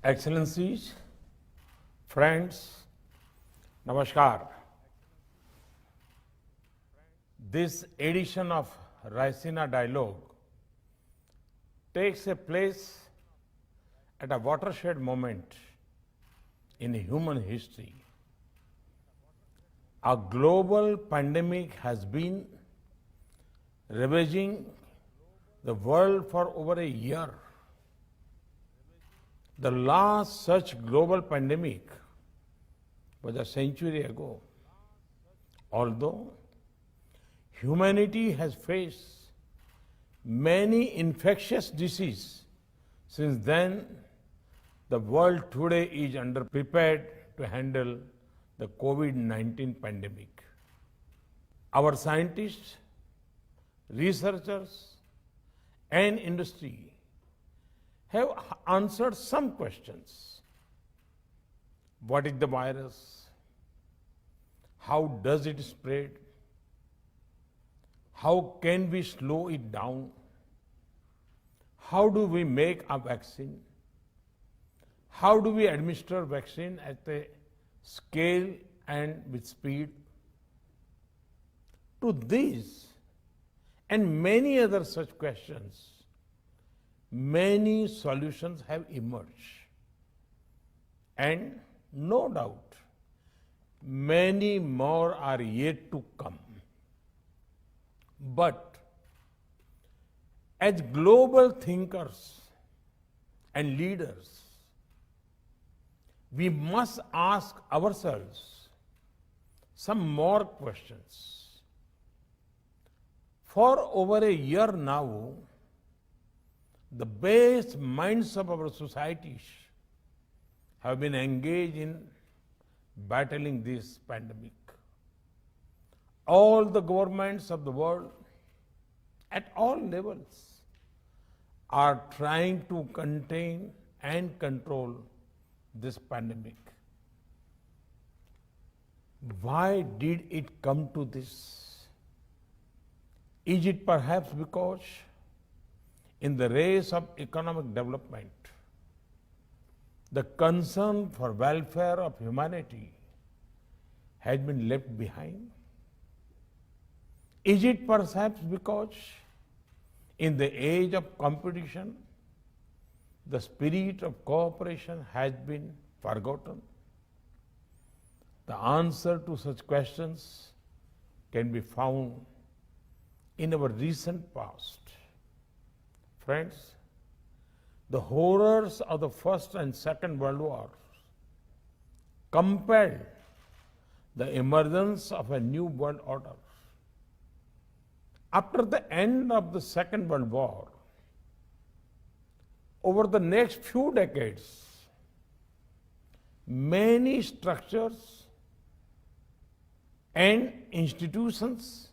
Excellencies, friends, Namaskar. This edition of Raisina Dialogue takes a place at a watershed moment in human history. A global pandemic has been ravaging the world for over a year. The last such global pandemic was a century ago. Although humanity has faced many infectious diseases since then, the world today is underprepared to handle the COVID-19 pandemic. Our scientists, researchers, and industry have answered some questions. What is the virus? How does it spread? How can we slow it down? How do we make a vaccine? How do we administer vaccine at a scale and with speed? To these and many other such questions, many solutions have emerged. And no doubt, many more are yet to come. But as global thinkers and leaders, we must ask ourselves some more questions. For over a year now, the best minds of our societies have been engaged in battling this pandemic. All the governments of the world, at all levels, are trying to contain and control this pandemic. Why did it come to this? Is it perhaps because in the race of economic development, the concern for welfare of humanity has been left behind? Is it perhaps because in the age of competition, the spirit of cooperation has been forgotten? The answer to such questions can be found in our recent past. Friends, the horrors of the First and Second World Wars compelled the emergence of a new world order. After the end of the Second World War, over the next few decades, many structures and institutions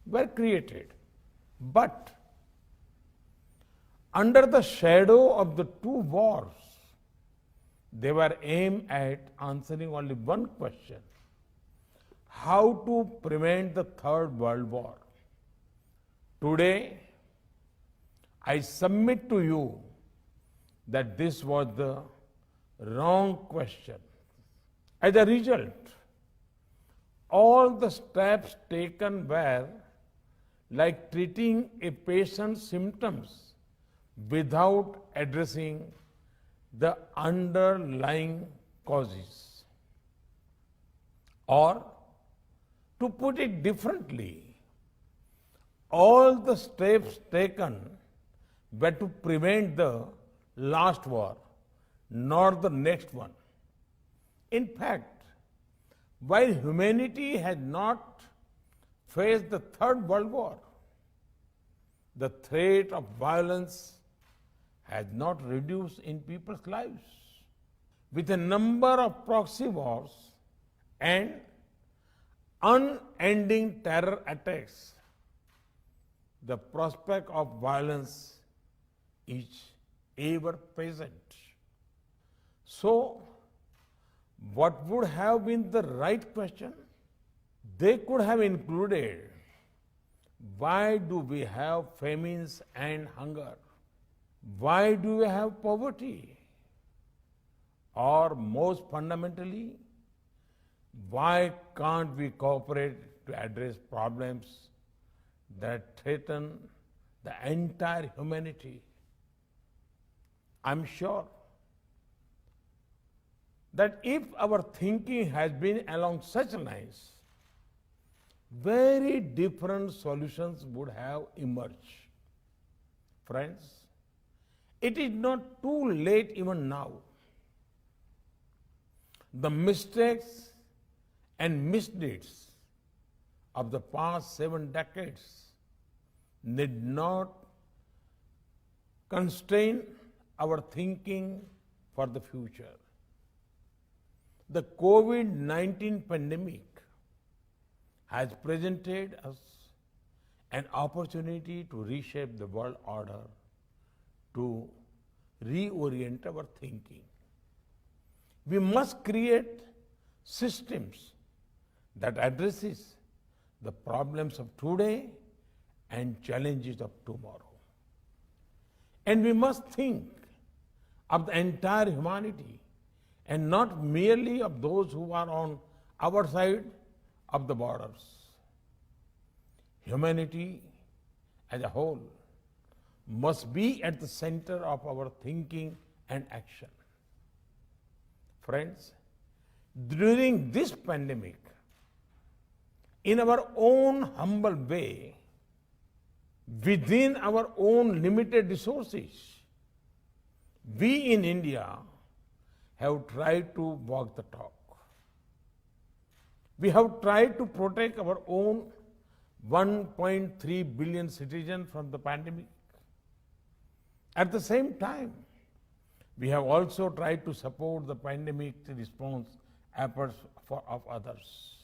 were created. But under the shadow of the two wars, they were aimed at answering only one question: how to prevent the Third World War. Today, I submit to you that this was the wrong question. As a result, all the steps taken were like treating a patient's symptoms without addressing the underlying causes. Or, to put it differently, all the steps taken were to prevent the last war, not the next one. In fact, while humanity had not faced the Third World War, the threat of violence has not reduced in people's lives. With a number of proxy wars and unending terror attacks, the prospect of violence is ever present. So, what would have been the right question? They could have included, why do we have famines and hunger? Why do we have poverty? Or most fundamentally, why can't we cooperate to address problems that threaten the entire humanity? I'm sure that if our thinking has been along such lines, very different solutions would have emerged. Friends, it is not too late even now. The mistakes and misdeeds of the past 7 decades need not constrain our thinking for the future. The COVID-19 pandemic has presented us an opportunity to reshape the world order, to reorient our thinking. We must create systems that addresses the problems of today and challenges of tomorrow. And we must think of the entire humanity and not merely of those who are on our side of the borders. Humanity as a whole must be at the center of our thinking and action. Friends, during this pandemic, in our own humble way, within our own limited resources, we in India have tried to walk the talk. We have tried to protect our own 1.3 billion citizens from the pandemic. At the same time, we have also tried to support the pandemic response efforts of others.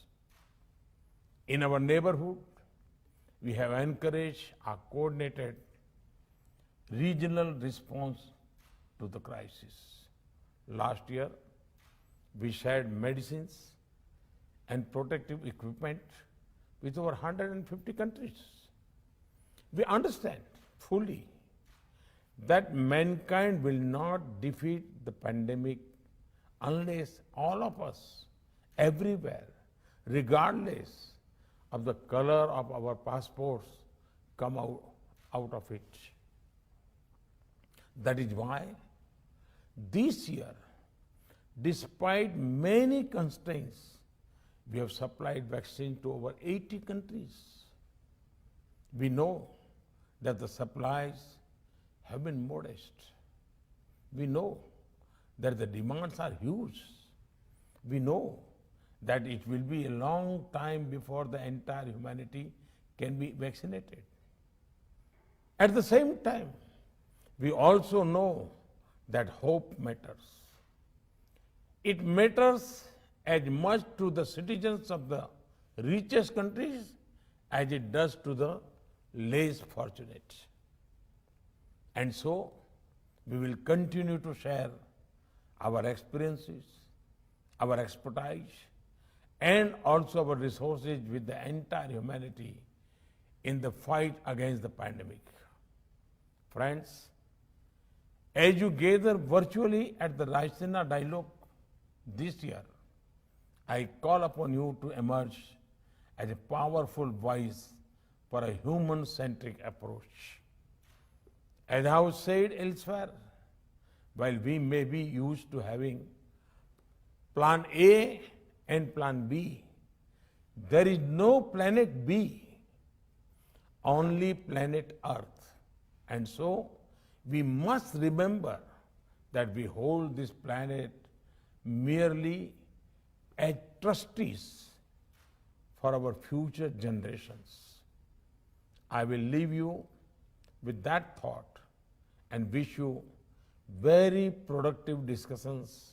In our neighborhood, we have encouraged a coordinated regional response to the crisis. Last year, we shared medicines and protective equipment with over 150 countries. We understand fully that mankind will not defeat the pandemic unless all of us, everywhere, regardless of the color of our passports, come out of it. That is why this year, despite many constraints, we have supplied vaccine to over 80 countries. We know that the supplies have been modest. We know that the demands are huge. We know that it will be a long time before the entire humanity can be vaccinated. At the same time, we also know that hope matters. It matters as much to the citizens of the richest countries as it does to the less fortunate. And so, we will continue to share our experiences, our expertise, and also our resources with the entire humanity in the fight against the pandemic. Friends, as you gather virtually at the Raisina Dialogue this year, I call upon you to emerge as a powerful voice for a human-centric approach. As I have said elsewhere, while we may be used to having plan A and plan B, there is no planet B, only planet Earth. And so, we must remember that we hold this planet merely as trustees for our future generations. I will leave you with that thought and wish you very productive discussions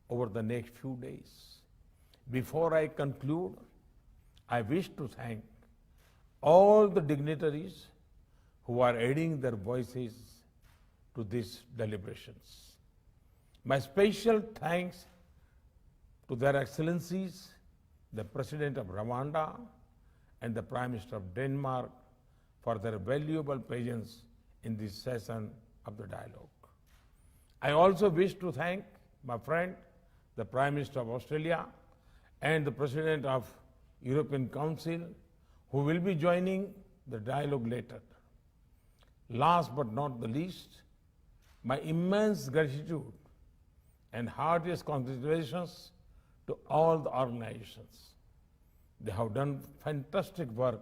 over the next few days. Before I conclude, I wish to thank all the dignitaries who are adding their voices to these deliberations. My special thanks to their excellencies, the President of Rwanda and the Prime Minister of Denmark, for their valuable presence in this session of the dialogue. I also wish to thank my friend, the Prime Minister of Australia, and the President of European Council, who will be joining the dialogue later. Last but not the least, my immense gratitude and heartiest congratulations to all the organizations. They have done fantastic work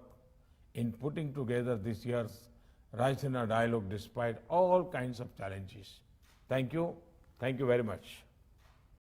in putting together this year's Raisina Dialogue despite all kinds of challenges. Thank you. Thank you very much.